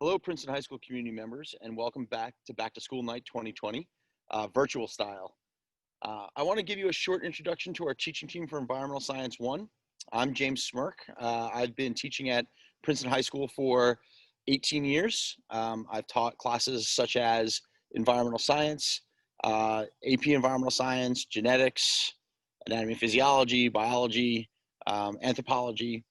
Hello, Princeton High School community members, and welcome back to School Night 2020, virtual style. I want to give you a short introduction to our teaching team for Environmental Science 1. I'm James Smirk. I've been teaching at Princeton High School for 18 years. I've taught classes such as environmental science, AP environmental science, genetics, anatomy and physiology, biology, anthropology,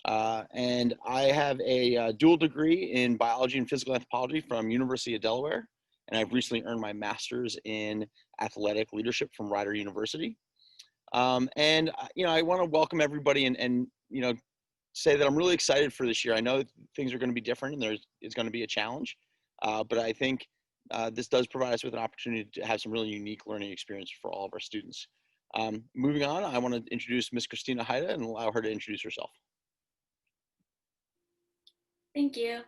and I have a dual degree in biology and physical anthropology from University of Delaware, and I've recently earned my master's in athletic leadership from Rider University. I want to welcome everybody and say that I'm really excited for this year. I know things are going to be different and it's going to be a challenge, but I think this does provide us with an opportunity to have some really unique learning experience for all of our students. Moving on, I want to introduce Ms. Christina Haida and allow her to introduce herself. Thank you.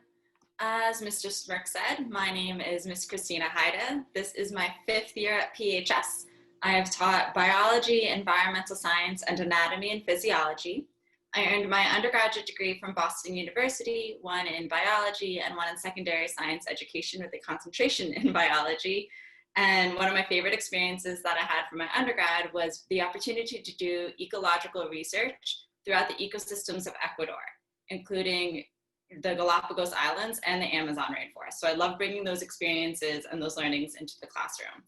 As Mr. Smirk said, my name is Ms. Christina Haida. This is my 5th year at PHS. I have taught biology, environmental science, and anatomy and physiology. I earned my undergraduate degree from Boston University, one in biology and one in secondary science education with a concentration in biology. And one of my favorite experiences that I had from my undergrad was the opportunity to do ecological research throughout the ecosystems of Ecuador, including the Galapagos Islands and the Amazon rainforest. So I love bringing those experiences and those learnings into the classroom.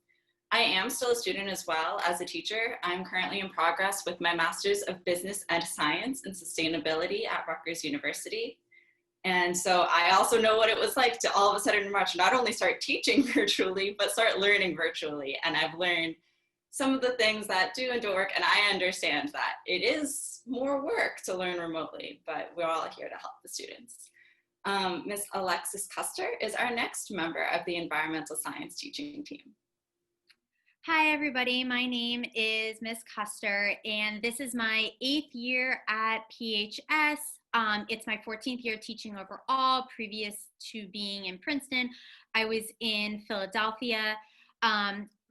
I am still a student as well as a teacher. I'm currently in progress with my Master's of Business and Science and Sustainability at Rutgers University. And so I also know what it was like to all of a sudden in March not only start teaching virtually, but start learning virtually. And I've learned some of the things that do and don't work, and I understand that it is more work to learn remotely, but we're all here to help the students. Ms. Alexis Custer is our next member of the environmental science teaching team. Hi, everybody. My name is Ms. Custer, and this is my 8th year at PHS. It's my 14th year teaching overall. Previous to being in Princeton, I was in Philadelphia.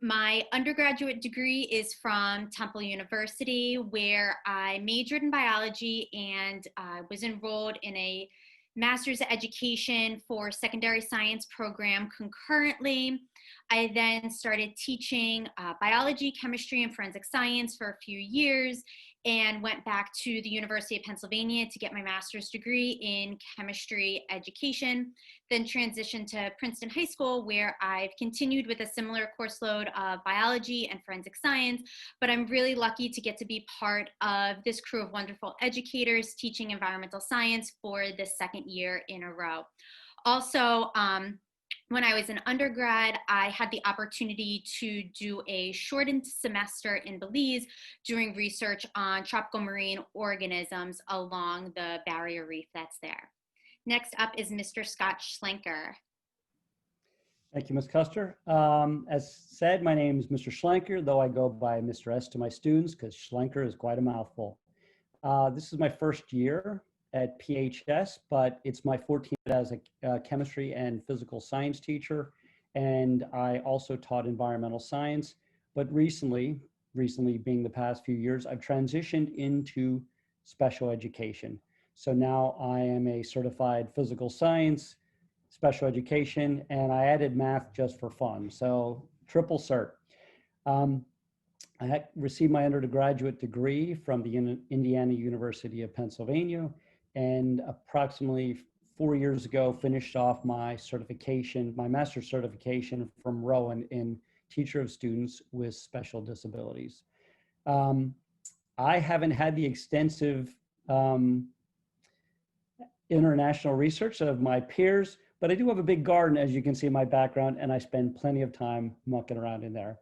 My undergraduate degree is from Temple University, where I majored in biology and was enrolled in a master's of education for secondary science program concurrently. I then started teaching biology, chemistry, and forensic science for a few years and went back to the University of Pennsylvania to get my master's degree in chemistry education, then transitioned to Princeton High School, where I've continued with a similar course load of biology and forensic science, but I'm really lucky to get to be part of this crew of wonderful educators teaching environmental science for the 2nd year in a row. Also, when I was an undergrad, I had the opportunity to do a shortened semester in Belize doing research on tropical marine organisms along the barrier reef that's there. Next up is Mr. Scott Schlenker. Thank you, Ms. Custer. As said, my name is Mr. Schlenker, though I go by Mr. S to my students because Schlenker is quite a mouthful. This is my 1st year at PHS, but it's my 14th as a chemistry and physical science teacher. And I also taught environmental science, but recently being the past few years, I've transitioned into special education. So now I am a certified physical science, special education, and I added math just for fun. So triple cert. I received my undergraduate degree from the Indiana University of Pennsylvania, and approximately 4 years ago finished off my certification, my master's certification from Rowan in teacher of students with special disabilities. I haven't had the extensive international research of my peers, but I do have a big garden, as you can see in my background, and I spend plenty of time mucking around in there.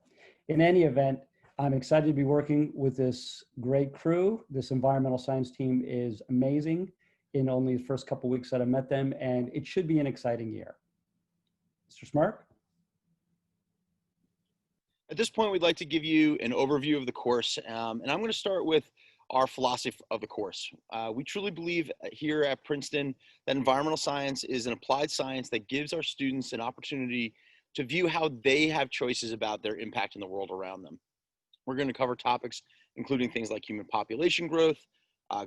In any event, I'm excited to be working with this great crew. This environmental science team is amazing in only the first couple of weeks that I met them, and it should be an exciting year. Mr. Smirk? At this point, we'd like to give you an overview of the course, and I'm going to start with our philosophy of the course. We truly believe here at Princeton that environmental science is an applied science that gives our students an opportunity to view how they have choices about their impact in the world around them. We're going to cover topics including things like human population growth,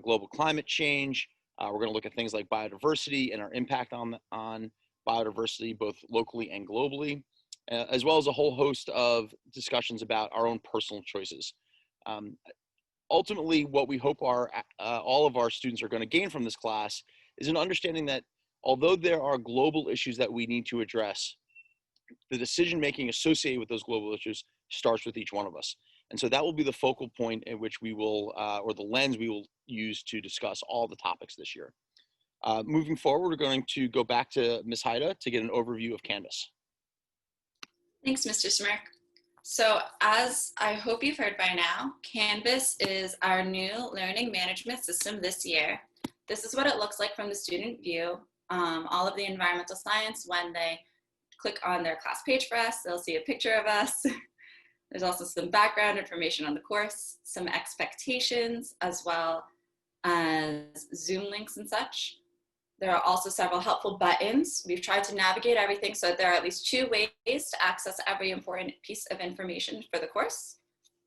global climate change. We're going to look at things like biodiversity and our impact on biodiversity, both locally and globally, as well as a whole host of discussions about our own personal choices. Ultimately, what we hope all of our students are going to gain from this class is an understanding that although there are global issues that we need to address, the decision making associated with those global issues starts with each one of us. And so that will be the focal point in which we will, or the lens we will use to discuss all the topics this year. Moving forward, we're going to go back to Ms. Haida to get an overview of Canvas. Thanks, Mr. Smirk. So as I hope you've heard by now, Canvas is our new learning management system this year. This is what it looks like from the student view. All of the environmental science, when they click on their class page for us, they'll see a picture of us. There's also some background information on the course, some expectations, as well as Zoom links and such. There are also several helpful buttons. We've tried to navigate everything so that there are at least 2 ways to access every important piece of information for the course.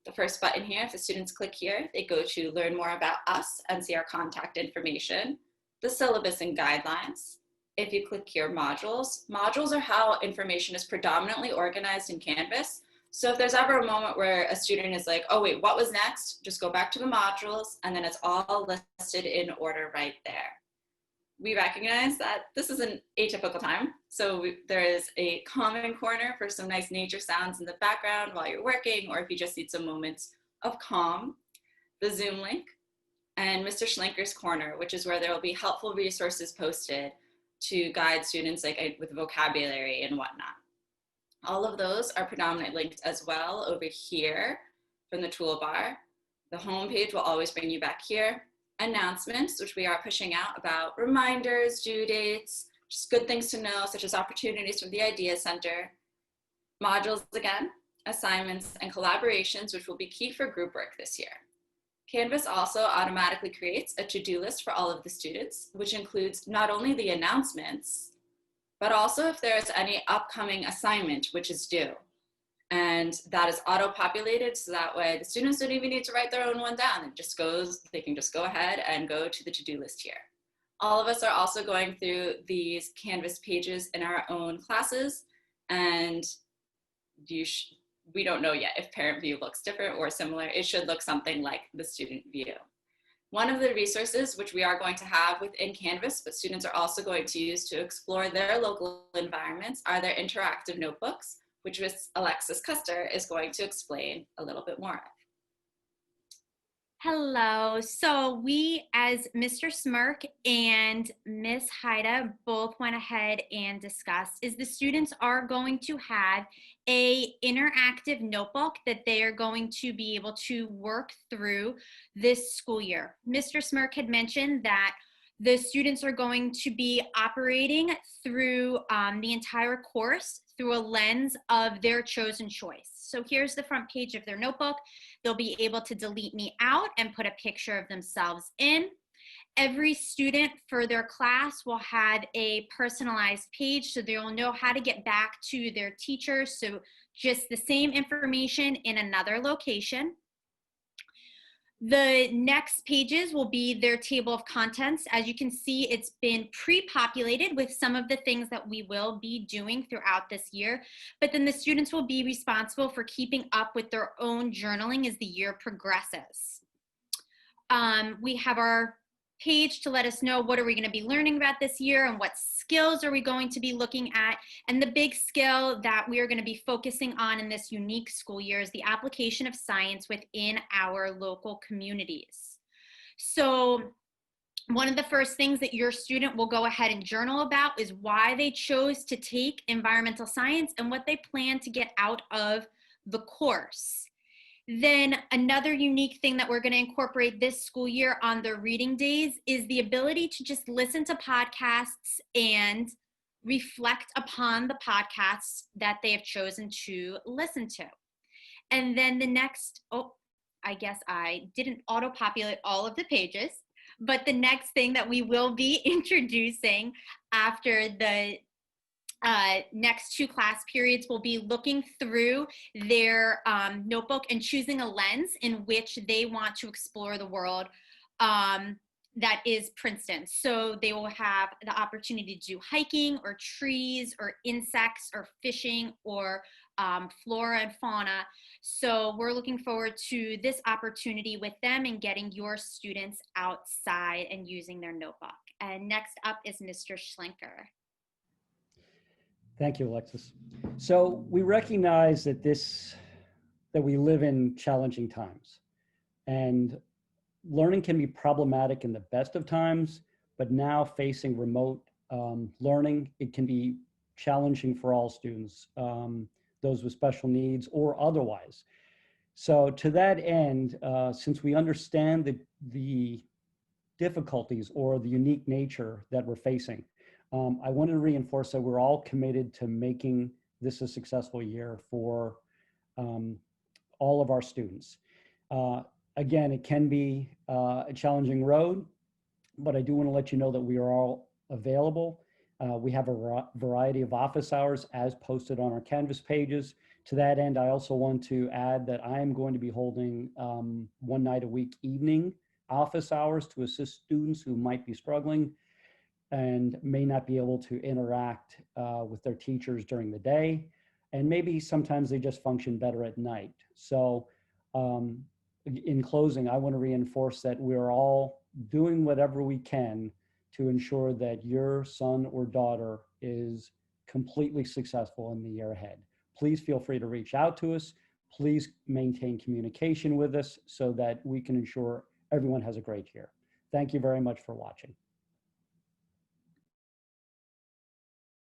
The first button here, if the students click here, they go to learn more about us and see our contact information, the syllabus and guidelines. If you click here, modules are how information is predominantly organized in Canvas. So if there's ever a moment where a student is like, oh wait, what was next? Just go back to the modules, and then it's all listed in order right there. We recognize that this is an atypical time. So there is a calming corner for some nice nature sounds in the background while you're working, or if you just need some moments of calm, the Zoom link, and Mr. Schlenker's corner, which is where there will be helpful resources posted to guide students with vocabulary and whatnot. All of those are predominantly linked as well over here from the toolbar. The home page will always bring you back here. Announcements, which we are pushing out about reminders, due dates, just good things to know, such as opportunities from the Idea Center. Modules again, assignments and collaborations, which will be key for group work this year. Canvas also automatically creates a to-do list for all of the students, which includes not only the announcements, but also if there is any upcoming assignment which is due. And that is auto-populated, so that way the students don't even need to write their own one down. They can just go ahead and go to the to-do list here. All of us are also going through these Canvas pages in our own classes, and we don't know yet if parent view looks different or similar. It should look something like the student view. One of the resources which we are going to have within Canvas, but students are also going to use to explore their local environments, are their interactive notebooks, which Ms. Alexis Custer is going to explain a little bit more of. Hello. So we, as Mr. Smirk and Ms. Haida both went ahead and discussed, is the students are going to have a interactive notebook that they are going to be able to work through this school year. Mr. Smirk had mentioned that the students are going to be operating through the entire course through a lens of their chosen choice. So here's the front page of their notebook. They'll be able to delete me out and put a picture of themselves in. Every student for their class will have a personalized page, so they'll know how to get back to their teacher. So just the same information in another location. The next pages will be their table of contents. As you can see, it's been pre-populated with some of the things that we will be doing throughout this year, but then the students will be responsible for keeping up with their own journaling as the year progresses. We have our page to let us know what are we going to be learning about this year and what skills are we going to be looking at. And the big skill that we are going to be focusing on in this unique school year is the application of science within our local communities. So one of the first things that your student will go ahead and journal about is why they chose to take environmental science and what they plan to get out of the course. Then another unique thing that we're going to incorporate this school year on the reading days is the ability to just listen to podcasts and reflect upon the podcasts that they have chosen to listen to. And then the next, I guess I didn't auto-populate all of the pages, but the next thing that we will be introducing after the next 2 class periods will be looking through their notebook and choosing a lens in which they want to explore the world that is Princeton. So they will have the opportunity to do hiking or trees or insects or fishing or flora and fauna. So we're looking forward to this opportunity with them and getting your students outside and using their notebook. And next up is Mr. Schlenker. Thank you, Alexis. So we recognize that we live in challenging times, and learning can be problematic in the best of times, but now facing remote learning, it can be challenging for all students, those with special needs or otherwise. So to that end, since we understand the difficulties or the unique nature that we're facing, I wanted to reinforce that we're all committed to making this a successful year for all of our students. Again, it can be a challenging road, but I do want to let you know that we are all available. We have a variety of office hours as posted on our Canvas pages. To that end, I also want to add that I am going to be holding one night a week evening office hours to assist students who might be struggling and may not be able to interact with their teachers during the day. And maybe sometimes they just function better at night. So in closing, I want to reinforce that we're all doing whatever we can to ensure that your son or daughter is completely successful in the year ahead. Please feel free to reach out to us. Please maintain communication with us so that we can ensure everyone has a great year. Thank you very much for watching.